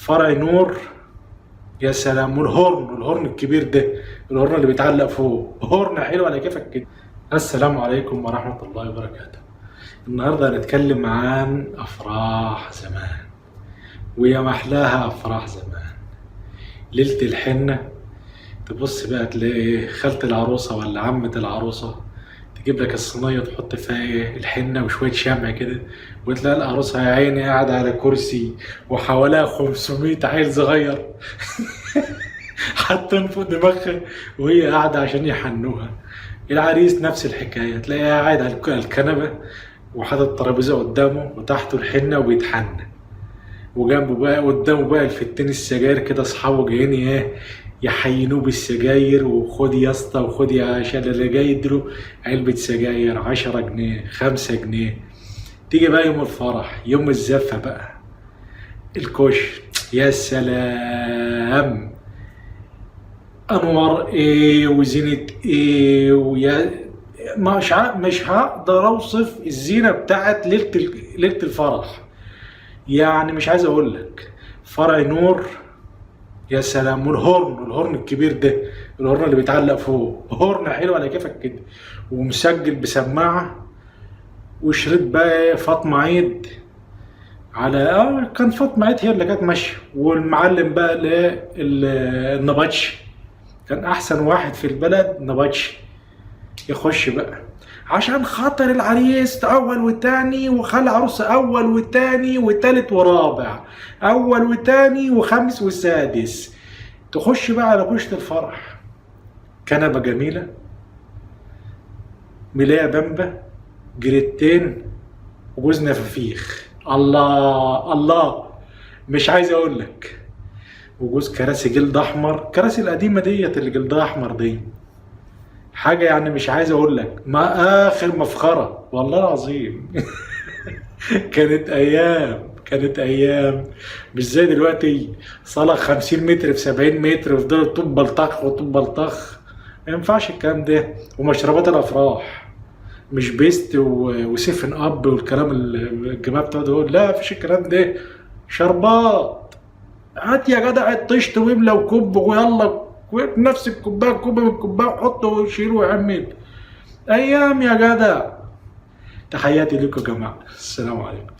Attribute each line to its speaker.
Speaker 1: فرع نور. يا سلام، والهورن الكبير ده، الهورن اللي بيتعلق فوق، هورن حلو على كيفك كده. السلام عليكم ورحمة الله وبركاته. النهارده هنتكلم عن افراح زمان، ويا محلاها افراح زمان. ليلة الحنة تبص بقى تلاقي خالة العروسة ولا عمة العروسة تجيب لك الصينية تحط فيها الحنة وشوية شمع كده، وتلاقي العروسة يا عيني قاعدة على كرسي وحواليها 500 عيل صغير حاطين فوق دماغها وهي قاعدة عشان يحنوها. العريس نفس الحكاية، تلاقيها قاعد على الكنبة وحاطط الترابيزة قدامه وتحته الحنة وبيتحنى، وجنبه بقى قدامه بقى الفتين السجاير كده، اصحابه جايين يحينوه بالسجاير، وخد يا اسطى وخد يا شال اللي جاي يديله علبة سجاير 10 جنيه 5 جنيه. تيجي بقى يوم الفرح، يوم الزفة بقى، الكشك، يا سلام، انوار ايه وزينة ايه، ويا مش هقدر اوصف الزينة بتاعت ليلة الفرح. يعني مش عايز اقول لك، فرع نور. يا سلام، والهورن الكبير ده، الهورن اللي بيتعلق فوق، هورن حلو على كيفك كده، ومسجل بسماعة، وشريط بقى فاطمة عيد على كان فاطمة عيد هي اللي كانت ماشية، والمعلم بقى النبطشي، كان احسن واحد في البلد نبطشي. يخش بقى عشان خاطر العريس اول وتاني، وخال عروسه اول وتاني وتالت ورابع، اول وتاني وخامس وسادس. تخش بقى على كشك الفرح، كنبه جميله، ملايه بامبا، جريتين، وجوز نفافيخ. الله الله، مش عايز اقول لك، وجوز كراسي جلد احمر، كراسي القديمه ديت اللي جلدها احمر دي، حاجة يعني مش عايز اقول لك، ما اخر مفخرة والله العظيم. كانت ايام مش زي دلوقتي، صالة 50 متر في 70 متر وفضلوا طوب بلطخ وطوب بلطخ. ما ينفعش الكلام ده. ومشروبات الافراح مش بيست وسيفن اب والكلام الجماعة بتوع دول، لا مفيش الكلام ده. شربات، هات يا جدع الطشت واملى وكب ويلا، نفس الكوبايه كوب من الكوبايه وحطه وشيله وعمل. ايام يا جدع. تحياتي لكم يا جماعه، السلام عليكم.